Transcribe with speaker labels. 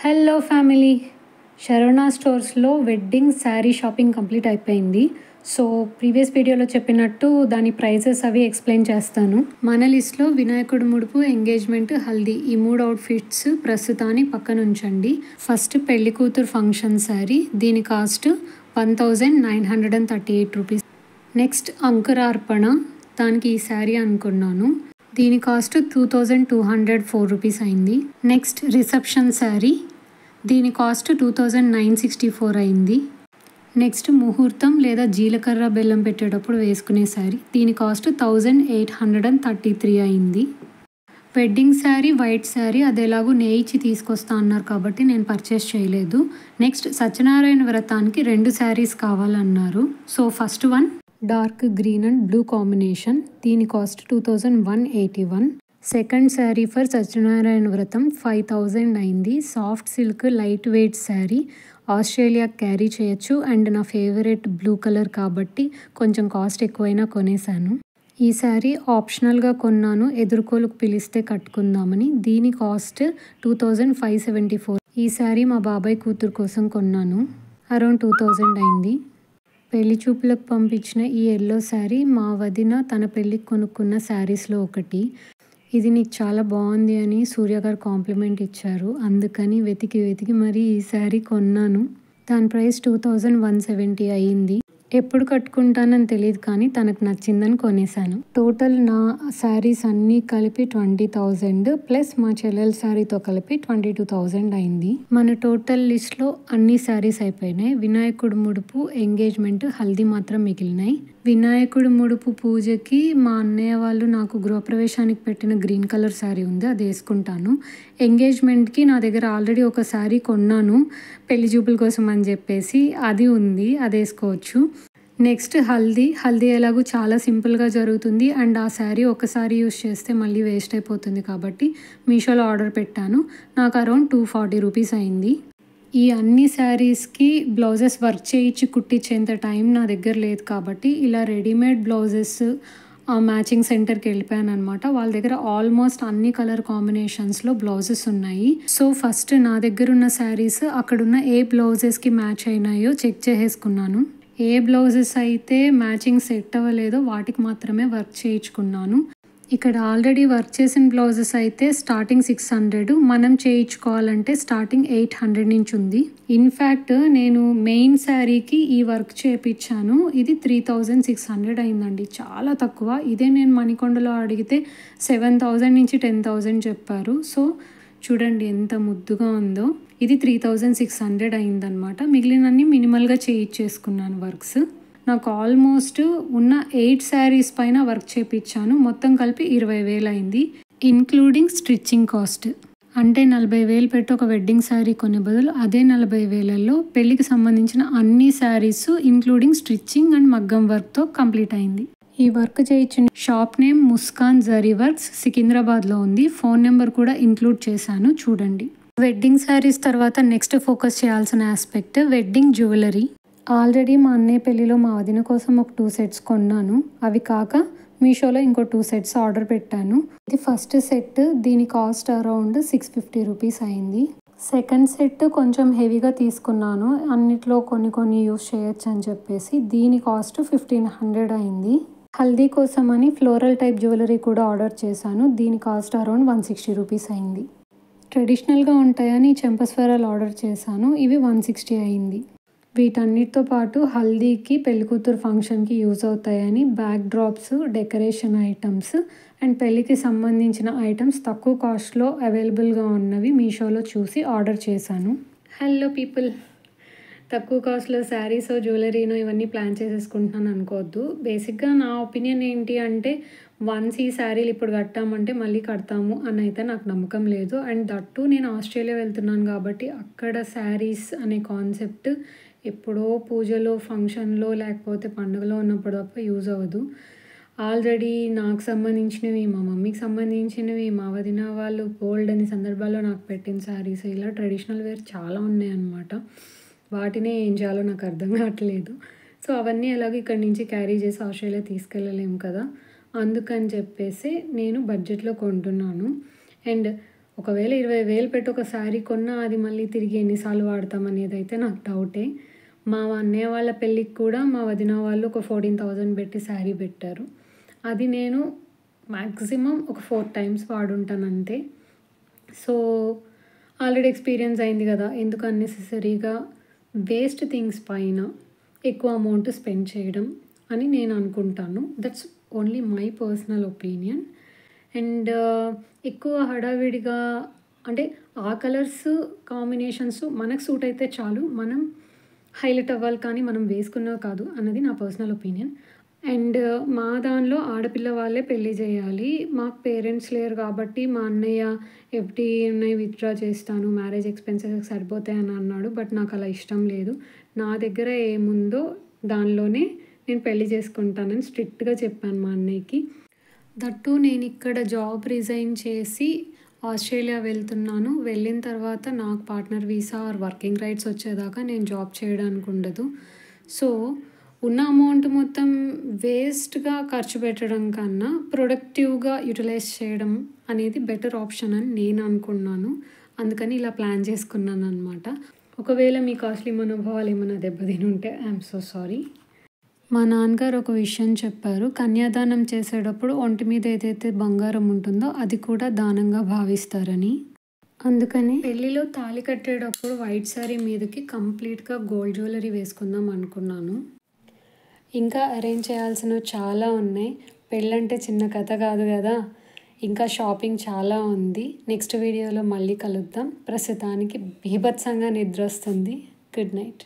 Speaker 1: Hello family, Saravana స్టోర్స్లో wedding sari shopping complete అయిపోయింది. So previous వీడియోలో చెప్పినట్టు దాని ప్రైజెస్ అవి ఎక్స్ప్లెయిన్ చేస్తాను. మన లిస్ట్లో వినాయకుడు ముడుపు, ఎంగేజ్మెంట్, హల్దీ ఈ 3 అవుట్ఫిట్స్ ప్రస్తుతానికి పక్కన ఉంచండి. ఫస్ట్ పెళ్లి కూతురు ఫంక్షన్ శారీ, దీని కాస్ట్ 1938 రూపీస్. నెక్స్ట్ అంకురార్పణ, దానికి ఈ శారీ అనుకున్నాను, దీని కాస్ట్ 2204 రూపీస్ అయింది. నెక్స్ట్ రిసెప్షన్ శారీ, దీని కాస్ట్ 2964 అయింది. నెక్స్ట్ ముహూర్తం లేదా జీలకర్ర బెల్లం పెట్టేటప్పుడు వేసుకునే శారీ, దీని కాస్ట్ 1833 అయింది. వెడ్డింగ్ శారీ వైట్ శారీ, అది ఎలాగో నేయిచి తీసుకొస్తా అన్నారు కాబట్టి నేను పర్చేస్ చేయలేదు. నెక్స్ట్ సత్యనారాయణ వ్రతానికి 2 శారీస్ కావాలన్నారు. So first one dark green and blue combination, దీని cost 2181. Second sari for Satyanarayana వ్రతం 5000 అయింది. Soft silk light weight sari, Australia carry చేయొచ్చు అండ్ నా ఫేవరెట్ బ్లూ కలర్ కాబట్టి కొంచెం కాస్ట్ ఎక్కువైనా కొనేసాను. ఈ శారీ ఆప్షనల్గా కొన్నాను, ఎదుర్కోలుకు పిలిస్తే కట్టుకుందామని. దీని కాస్ట్ 2574. ఈ శారీ మా బాబాయ్ కూతురు కోసం కొన్నాను, అరౌండ్ 2000 అయింది. పెళ్లి చూపులకు పంపించిన ఈ ఎల్లో శారీ మా వదిన తన పెళ్ళికి కొనుక్కున్న శారీస్లో ఒకటి. ఇది నీకు చాలా బాగుంది అని సూర్య గారు కాంప్లిమెంట్ ఇచ్చారు, అందుకని వెతికి మరీ ఈ శారీ కొన్నాను. దాని ప్రైస్ 2170 అయ్యింది. ఎప్పుడు కట్టుకుంటానని తెలియదు కానీ తనకు నచ్చిందని కొనేసాను. టోటల్ నా శారీస్ అన్నీ కలిపి 20,000 ప్లస్ మా చెల్లెల శారీతో కలిపి 22,000 అయింది. మన టోటల్ లిస్ట్లో అన్ని శారీస్ అయిపోయినాయి. వినాయకుడు ముడుపు, ఎంగేజ్మెంట్, హల్దీ మాత్రం మిగిలినాయి. వినాయకుడు ముడుపు పూజకి మా అన్నయ్య వాళ్ళు నాకు గృహప్రవేశానికి పెట్టిన గ్రీన్ కలర్ శారీ ఉంది, అది వేసుకుంటాను. ఎంగేజ్మెంట్కి నా దగ్గర ఆల్రెడీ ఒక శారీ కొన్నాను పెళ్లి చూపుల కోసం అని చెప్పేసి, అది ఉంది, అది వేసుకోవచ్చు. నెక్స్ట్ హల్దీ ఎలాగో చాలా సింపుల్గా జరుగుతుంది అండ్ ఆ శారీ ఒకసారి యూస్ చేస్తే మళ్ళీ వేస్ట్ అయిపోతుంది కాబట్టి మీషోలో ఆర్డర్ పెట్టాను. నాకు అరౌండ్ 240 రూపీస్ అయింది. ఈ అన్ని శారీస్కి బ్లౌజెస్ వర్క్ చేయించి కుట్టించేంత టైం నా దగ్గర లేదు కాబట్టి ఇలా రెడీమేడ్ బ్లౌజెస్ మ్యాచింగ్ సెంటర్కి వెళ్ళిపోయాను అనమాట. వాళ్ళ దగ్గర ఆల్మోస్ట్ అన్ని కలర్ కాంబినేషన్స్లో బ్లౌజెస్ ఉన్నాయి. సో ఫస్ట్ నా దగ్గర ఉన్న శారీస్ అక్కడున్న ఏ బ్లౌజెస్కి మ్యాచ్ అయినాయో చెక్ చేసేసుకున్నాను. ఏ బ్లౌజెస్ అయితే మ్యాచింగ్ సెట్ అవ్వలేదో వాటికి మాత్రమే వర్క్ చేయించుకున్నాను. ఇక్కడ ఆల్రెడీ వర్క్ చేసిన బ్లౌజెస్ అయితే స్టార్టింగ్ 600, మనం చేయించుకోవాలంటే స్టార్టింగ్ 800 నుంచి ఉంది. ఇన్ఫ్యాక్ట్ నేను మెయిన్ శారీకి ఈ వర్క్ చేయించాను, ఇది 3600 అయిందండి, చాలా తక్కువ. ఇదే నేను మణికొండలో అడిగితే 7000 నుంచి 10,000 చెప్పారు. సో చూడండి ఎంత ముద్దుగా ఉందో. ఇది 3600 అయిందనమాట. మిగిలినన్ని మినిమల్గా చేయించేసుకున్నాను వర్క్స్. నాకు ఆల్మోస్ట్ ఉన్న 8 శారీస్ పైన వర్క్ చేయించాను, మొత్తం కలిపి 20,000 అయింది, ఇన్క్లూడింగ్ స్టిచ్చింగ్ కాస్ట్. అంటే 40,000 పెట్టి ఒక వెడ్డింగ్ శారీ కొనే బదులు అదే 40,000లో పెళ్ళికి సంబంధించిన అన్ని శారీస్ ఇంక్లూడింగ్ స్టిచ్చింగ్ అండ్ మగ్గం వర్క్తో కంప్లీట్ అయింది. ఈ వర్క్ చేయించిన shop name Muskan Zari works, సికింద్రాబాద్లో ఉంది. ఫోన్ నెంబర్ కూడా ఇంక్లూడ్ చేశాను, చూడండి. వెడ్డింగ్ శారీస్ తర్వాత నెక్స్ట్ ఫోకస్ చేయాల్సిన ఆస్పెక్ట్ వెడ్డింగ్ జ్యువెలరీ. ఆల్రెడీ మా అన్నయ్య పెళ్ళిలో మా వదిన కోసం ఒక 2 సెట్స్ కొన్నాను, అవి కాక మీషోలో ఇంకో 2 సెట్స్ ఆర్డర్ పెట్టాను. ఇది ఫస్ట్ సెట్, దీని కాస్ట్ అరౌండ్ 650 రూపీస్ అయింది. సెకండ్ సెట్ కొంచెం హెవీగా తీసుకున్నాను, అన్నిట్లో కొన్ని యూస్ చేయొచ్చు అని చెప్పేసి, దీని కాస్ట్ 1500 అయింది. హల్దీ కోసం అని ఫ్లోరల్ టైప్ జ్యువెలరీ కూడా ఆర్డర్ చేశాను, దీని కాస్ట్ అరౌండ్ 160 రూపీస్ అయింది. ట్రెడిషనల్గా ఉంటాయని చెంపస్వరాలు ఆర్డర్ చేశాను, ఇవి 160 అయింది. వీటన్నిటితో పాటు హల్దీకి, పెళ్ళికూతురు ఫంక్షన్కి యూజ్ అవుతాయని back drops, decoration items and పెళ్ళికి సంబంధించిన ఐటమ్స్ తక్కువ కాస్ట్లో అవైలబుల్గా ఉన్నవి మీషోలో చూసి ఆర్డర్ చేశాను. హలో పీపుల్, తక్కువ కాస్ట్లో శారీసో జ్యువెలరీనో ఇవన్నీ ప్లాన్ చేసేసుకుంటున్నాను అనుకోవద్దు. బేసిక్గా నా ఒపీనియన్ ఏంటి అంటే, వన్స్ ఈ శారీలు ఇప్పుడు కట్టామంటే మళ్ళీ కడతాము అని అయితే నాకు నమ్మకం లేదు. అండ్ దట్టు నేను ఆస్ట్రేలియా వెళ్తున్నాను కాబట్టి అక్కడ శారీస్ అనే కాన్సెప్ట్ ఎప్పుడో పూజలో, ఫంక్షన్లో లేకపోతే పండుగలో ఉన్నప్పుడు తప్ప యూజ్ అవ్వదు. ఆల్రెడీ నాకు సంబంధించినవి, మా మమ్మీకి సంబంధించినవి, మా వదిన వాళ్ళు గోల్డ్ అనే సందర్భాల్లో నాకు పెట్టిన శారీస్, ఇలా ట్రెడిషనల్ వేర్ చాలా ఉన్నాయన్నమాట. వాటినే ఏం చేయాలో నాకు అర్థం కావట్లేదు. సో అవన్నీ ఎలాగో ఇక్కడి నుంచి క్యారీ చేసి ఆస్ట్రేలియా తీసుకెళ్ళలేము కదా, అందుకని చెప్పేసి నేను బడ్జెట్లో కొంటున్నాను. అండ్ ఒకవేళ 20,000 పెట్టి ఒక శారీ కొన్నా అది మళ్ళీ తిరిగి ఎన్నిసార్లు వాడతాం అనేది అయితే నాకు డౌటే. మా అన్నయ్య వాళ్ళ పెళ్ళికి కూడా మా వదిన వాళ్ళు ఒక 14,000 పెట్టి శారీ పెట్టారు. అది నేను మ్యాక్సిమం ఒక 4 టైమ్స్ వాడుంటాను అంతే. సో ఆల్రెడీ ఎక్స్పీరియన్స్ అయింది కదా, ఎందుకు అన్నెసెసరీగా వేస్ట్ థింగ్స్ పైన ఎక్కువ అమౌంట్ స్పెండ్ చేయడం అని నేను అనుకుంటాను. That's only my personal opinion. And ఎక్కువ హడావిడిగా అంటే ఆ కలర్స్ కాంబినేషన్స్ మనకు సూట్ అయితే చాలు, మనం హైలైట్ అవ్వాలి కానీ మనం వేసుకున్నవి కాదు అన్నది నా పర్సనల్ ఒపీనియన్. అండ్ మా దానిలో ఆడపిల్ల వాళ్ళే పెళ్ళి చేయాలి. మాకు పేరెంట్స్ లేరు కాబట్టి మా అన్నయ్య ఎఫ్‌డి ఉన్నాయి విత్‌డ్రా చేస్తాను, మ్యారేజ్ ఎక్స్‌పెన్సెస్‌కి సరిపోతాయని అన్నాడు. బట్ నాకు అలా ఇష్టం లేదు. నా దగ్గర ఏముందో దానిలోనే నేను పెళ్లి చేసుకుంటానని స్ట్రిక్ట్‌గా చెప్పాను మా అన్నయ్యకి. దట్టు నేను ఇక్కడ జాబ్ రిజైన్ చేసి ఆస్ట్రేలియా వెళ్తున్నాను. వెళ్ళిన తర్వాత నాకు partner visa or working rights వచ్చేదాకా నేను జాబ్ చేయడానికి ఉండదు. సో ఉన్న అమౌంట్ మొత్తం వేస్ట్గా ఖర్చు పెట్టడం కన్నా ప్రొడక్టివ్గా యూటిలైజ్ చేయడం అనేది బెటర్ ఆప్షన్ అని నేను అనుకున్నాను. అందుకని ఇలా ప్లాన్ చేసుకున్నాను అనమాట. ఒకవేళ మీ కాస్ట్లీ మనోభావాలు ఏమైనా దెబ్బతిని ఉంటే ఐఎమ్ సో సారీ. మా నాన్నగారు ఒక విషయం చెప్పారు, కన్యాదానం చేసేటప్పుడు ఒంటి మీద ఏదైతే బంగారం ఉంటుందో అది కూడా దానంగా భావిస్తారని. అందుకని పెళ్ళిలో తాళి కట్టేటప్పుడు వైట్ శారీ మీదకి కంప్లీట్గా గోల్డ్ జ్యువెలరీ వేసుకుందాం అనుకున్నాను. ఇంకా అరేంజ్ చేయాల్సినవి చాలా ఉన్నాయి. పెళ్ళంటే చిన్న కథ కాదు కదా, ఇంకా షాపింగ్ చాలా ఉంది. నెక్స్ట్ వీడియోలో మళ్ళీ కలుద్దాం. ప్రస్తుతానికి బీభత్సంగా నిద్ర వస్తుంది. Good night.